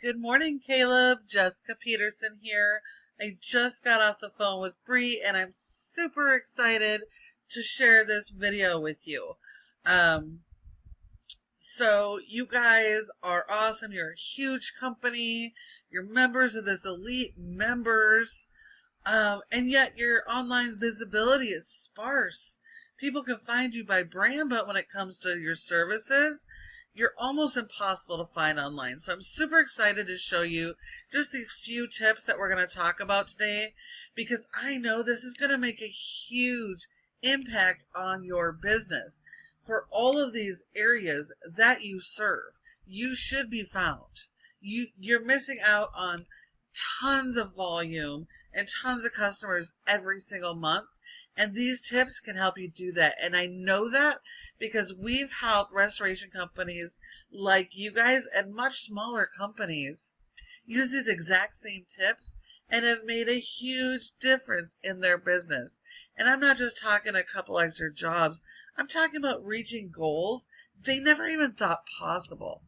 Good morning, Caleb. Jessica Peterson here. I just got off the phone with Bree and I'm super excited to share this video with you. So you guys are awesome. You're a huge company. You're members of this elite members. And yet your online visibility is sparse. People can find you by brand, but when it comes to your services, you're almost impossible to find online. So I'm super excited to show you just these few tips that we're going to talk about today, because I know this is going to make a huge impact on your business. For all of these areas that you serve, you should be found. You're missing out on tons of volume and tons of customers every single month. And these tips can help you do that. And I know that because we've helped restoration companies like you guys and much smaller companies use these exact same tips and have made a huge difference in their business. And I'm not just talking a couple extra jobs. I'm talking about reaching goals they never even thought possible.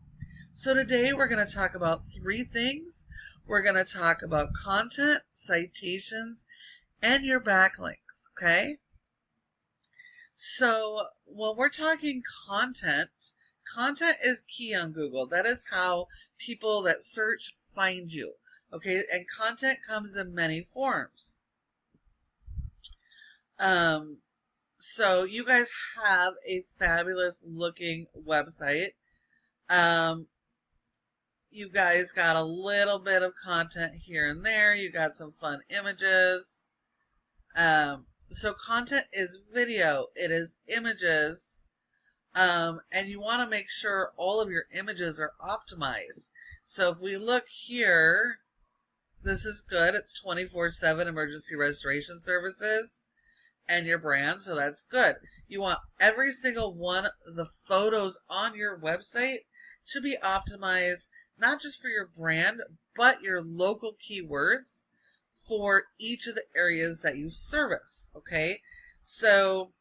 So today we're going to talk about three things. We're going to talk about content, citations, and your backlinks, okay? So when we're talking content is key on Google. That is how people that search find you, okay? And content comes in many forms. So you guys have a fabulous looking website. You guys got a little bit of content here and there. You got some fun images. So content is video, it is images, and you want to make sure all of your images are optimized. So if we look here, this is good. It's 24/7 emergency restoration services and your brand, so that's good. You want every single one of the photos on your website to be optimized, not just for your brand, but your local keywords for each of the areas that you service, okay? So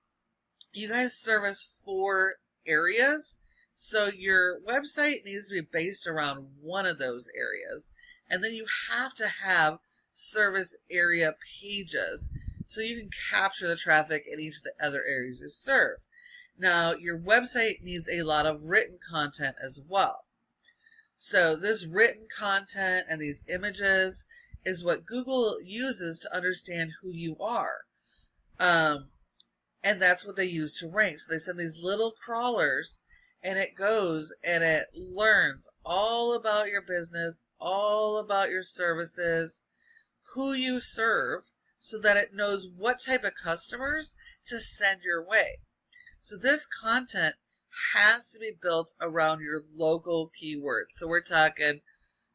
you guys service 4 areas, so your website needs to be based around one of those areas. And then you have to have service area pages so you can capture the traffic in each of the other areas you serve. Now, your website needs a lot of written content as well. So this written content and these images is what Google uses to understand who you are. And that's what they use to rank. So they send these little crawlers and it goes and it learns all about your business, all about your services, who you serve, so that it knows what type of customers to send your way. So this content has to be built around your local keywords. So we're talking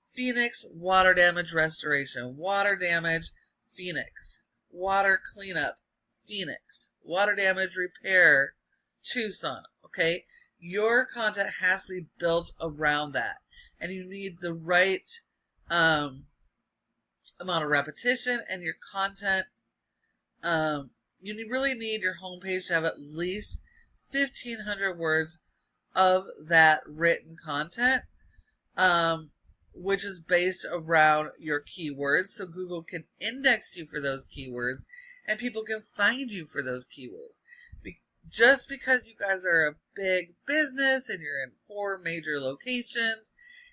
Phoenix water damage restoration, water damage Phoenix, water cleanup Phoenix, water damage repair Tucson, okay? Your content has to be built around that, and you need the right amount of repetition, and your content, you really need your homepage to have at least 1,500 words of that written content, which is based around your keywords, so Google can index you for those keywords and people can find you for those keywords. Just because you guys are a big business and you're in 4 major locations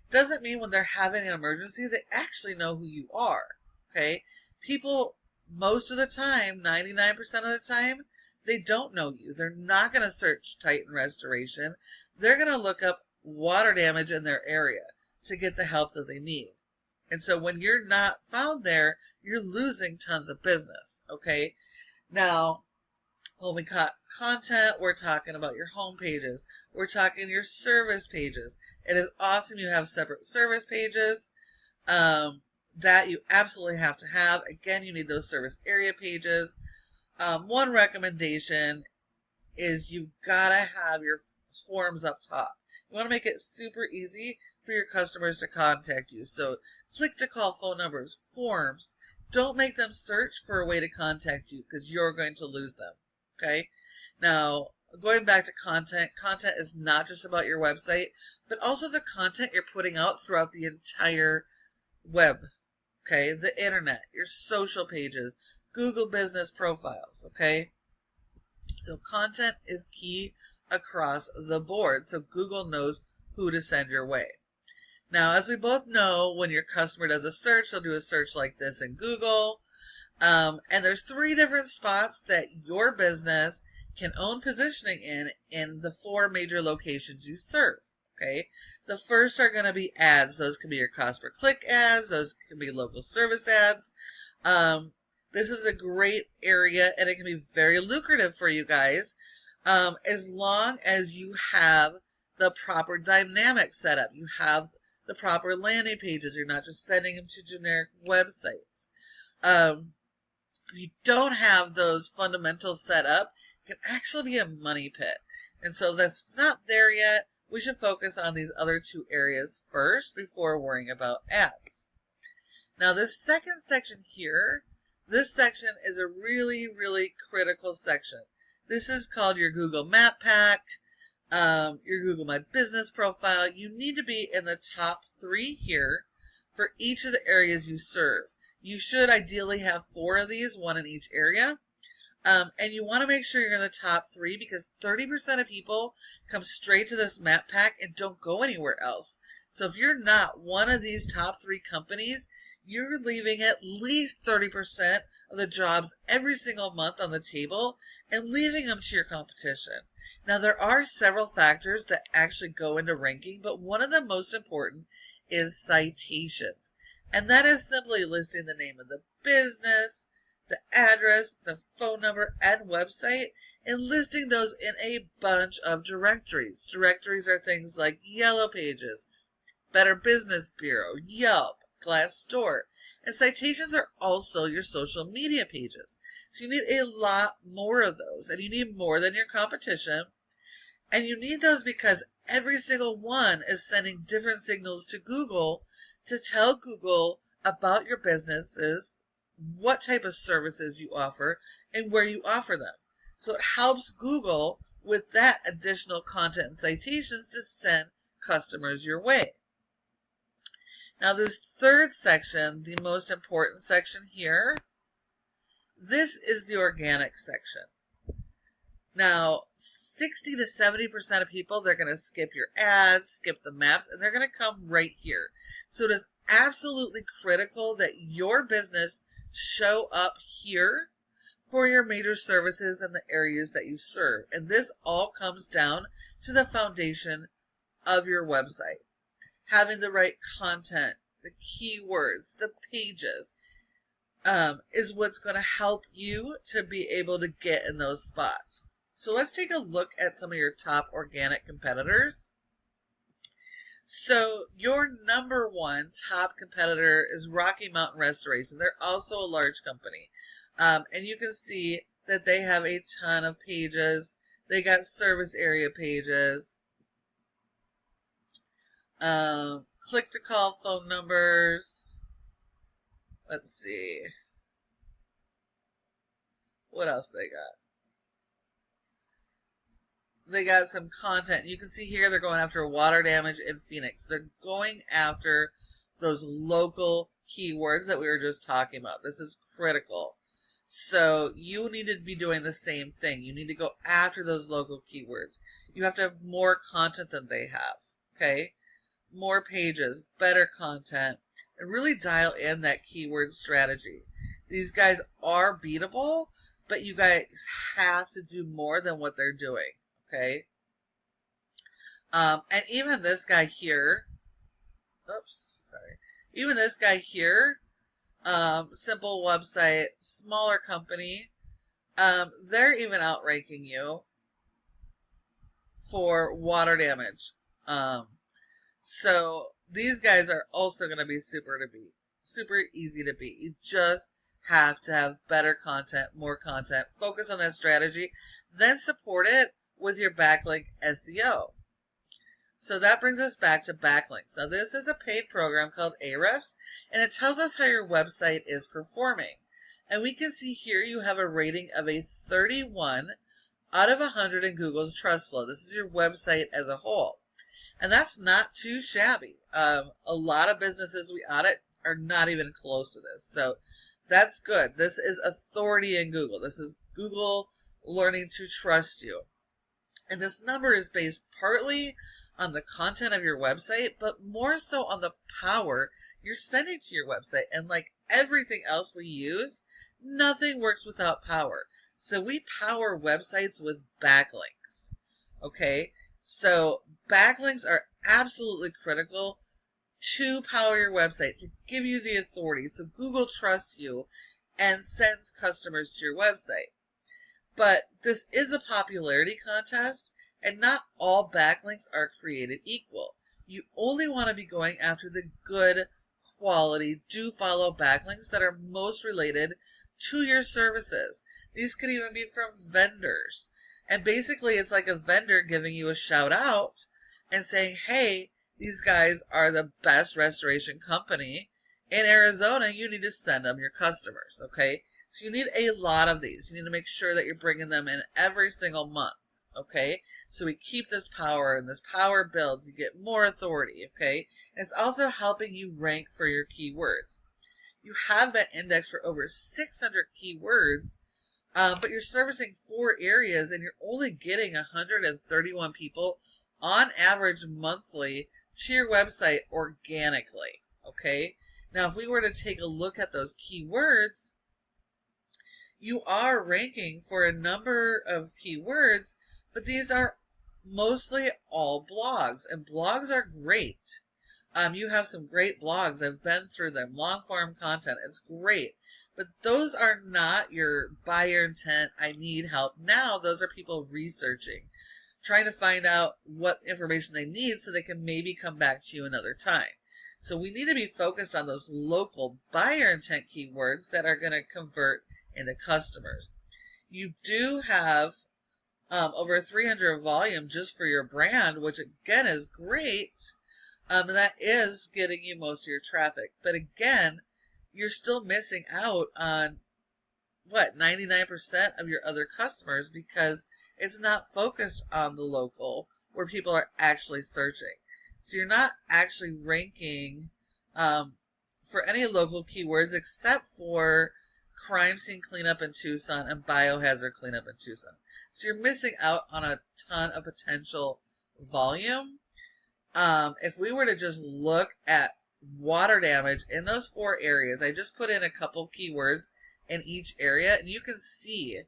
doesn't mean when they're having an emergency they actually know who you are, okay? People, most of the time, 99% of the time, they don't know you. They're not going to search Titan Restoration. They're going to look up water damage in their area to get the help that they need. And so when you're not found there, you're losing tons of business, okay? Now, when we got content, we're talking about your home pages. We're talking your service pages. It is awesome you have separate service pages that you absolutely have to have. Again, you need those service area pages. One recommendation is you've got to have your forms up top. You want to make it super easy for your customers to contact you. So click to call phone numbers, forms. Don't make them search for a way to contact you because you're going to lose them. Okay? Now, going back to content, content is not just about your website, but also the content you're putting out throughout the entire web, okay? The internet, your social pages, Google business profiles, okay? So content is key across the board, so Google knows who to send your way. Now, as we both know, when your customer does a search, they'll do a search like this in Google. And there's 3 different spots that your business can own positioning in the 4 major locations you serve. Okay, the first are going to be ads. Those can be your cost per click ads. Those can be local service ads. This is a great area, and it can be very lucrative for you guys, as long as you have the proper dynamic setup. You have the proper landing pages. You're not just sending them to generic websites. If you don't have those fundamentals set up, it can actually be a money pit. And so that's not there yet. We should focus on these other 2 areas first before worrying about ads. Now this second section here, this section is a really, really critical section. This is called your Google Map Pack, your Google My Business profile. You need to be in the top 3 here for each of the areas you serve. You should ideally have 4 of these, 1 in each area. And you want to make sure you're in the top 3 because 30% of people come straight to this map pack and don't go anywhere else. So if you're not one of these top 3 companies, you're leaving at least 30% of the jobs every single month on the table and leaving them to your competition. Now, there are several factors that actually go into ranking, but one of the most important is citations. And that is simply listing the name of the business, the address, the phone number, and website, and listing those in a bunch of directories. Directories are things like Yellow Pages, Better Business Bureau, Yelp, Glassdoor. And citations are also your social media pages. So you need a lot more of those, and you need more than your competition. And you need those because every single one is sending different signals to Google to tell Google about your businesses, what type of services you offer, and where you offer them. So it helps Google with that additional content and citations to send customers your way. Now this third section, the most important section here, this is the organic section. Now 60 to 70% of people, they're going to skip your ads, skip the maps, and they're going to come right here. So it is absolutely critical that your business show up here for your major services and the areas that you serve. And this all comes down to the foundation of your website. Having the right content, the keywords, the pages, is what's going to help you to be able to get in those spots. So let's take a look at some of your top organic competitors. So your number 1 top competitor is Rocky Mountain Restoration. They're also a large company. And you can see that they have a ton of pages. They got service area pages. Click to call phone numbers. Let's see. What else they got? They got some content. You can see here they're going after water damage in Phoenix. They're going after those local keywords that we were just talking about. This is critical. So you need to be doing the same thing. You need to go after those local keywords. You have to have more content than they have. Okay? More pages, better content, and really dial in that keyword strategy. These guys are beatable, but you guys have to do more than what they're doing. Okay? And even this guy here, even this guy here, simple website, smaller company, they're even outranking you for water damage. So these guys are also going to be super easy to beat. You just have to have better content, more content, focus on that strategy, then support it with your backlink SEO. So that brings us back to backlinks. Now this is a paid program called Ahrefs, and it tells us how your website is performing. And we can see here you have a rating of a 31 out of 100 in Google's trust flow. This is your website as a whole. And that's not too shabby. A lot of businesses we audit are not even close to this. So that's good. This is authority in Google. This is Google learning to trust you. And this number is based partly on the content of your website, but more so on the power you're sending to your website. And like everything else we use, nothing works without power. So we power websites with backlinks. Okay? So backlinks are absolutely critical to power your website, to give you the authority. So Google trusts you and sends customers to your website. But this is a popularity contest, and not all backlinks are created equal. You only want to be going after the good quality, do follow backlinks that are most related to your services. These could even be from vendors. And basically it's like a vendor giving you a shout out and saying, hey, these guys are the best restoration company in Arizona. You need to send them your customers, okay? So you need a lot of these. You need to make sure that you're bringing them in every single month, okay? So we keep this power, and this power builds. You get more authority, okay? And it's also helping you rank for your keywords. You have been indexed for over 600 keywords, but you're servicing 4 areas, and you're only getting 131 people on average monthly to your website organically, okay? Now, if we were to take a look at those keywords, you are ranking for a number of keywords, but these are mostly all blogs, and blogs are great. You have some great blogs. I've been through them. Long form content. It's great. But those are not your buyer intent, I need help now. Those are people researching, trying to find out what information they need so they can maybe come back to you another time. So we need to be focused on those local buyer intent keywords that are going to convert into customers. You do have over 300 volume just for your brand, which again is great. And that is getting you most of your traffic. But again, you're still missing out on, 99% of your other customers, because it's not focused on the local where people are actually searching. So you're not actually ranking for any local keywords except for crime scene cleanup in Tucson and biohazard cleanup in Tucson. So you're missing out on a ton of potential volume. If we were to just look at water damage in those 4 areas, I just put in a couple keywords in each area, and you can see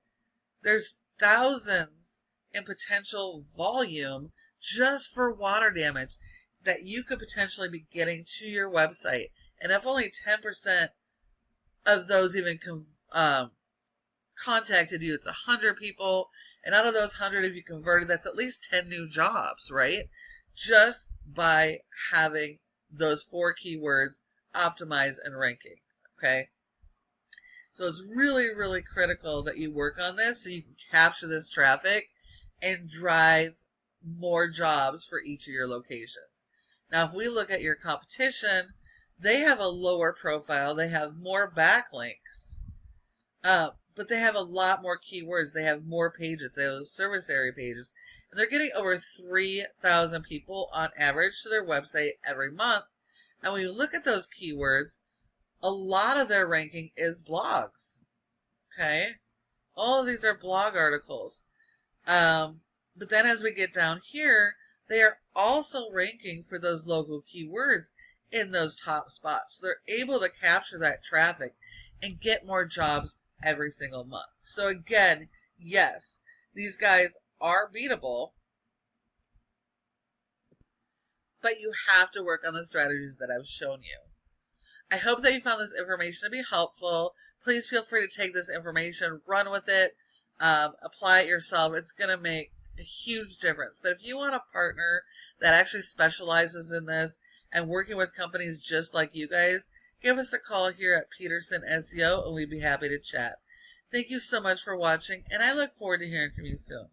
there's thousands in potential volume just for water damage that you could potentially be getting to your website. And if only 10% of those even contacted you, it's 100 people, and out of those 100, if you converted, that's at least 10 new jobs, right? Just by having those 4 keywords optimized and ranking, okay? So it's really, really critical that you work on this so you can capture this traffic and drive more jobs for each of your locations. Now, if we look at your competition, they have a lower profile. They have more backlinks, but they have a lot more keywords. They have more pages. They have service area pages. And they're getting over 3,000 people on average to their website every month. And when you look at those keywords, a lot of their ranking is blogs. Okay? All of these are blog articles. But then as we get down here, they are also ranking for those local keywords in those top spots. So they're able to capture that traffic and get more jobs every single month. So again, yes, these guys are beatable, but you have to work on the strategies that I've shown you. I hope that you found this information to be helpful. Please feel free to take this information, run with it, apply it yourself. It's going to make a huge difference. But if you want a partner that actually specializes in this and working with companies just like you guys, give us a call here at Peterson SEO and we'd be happy to chat. Thank you so much for watching, and I look forward to hearing from you soon.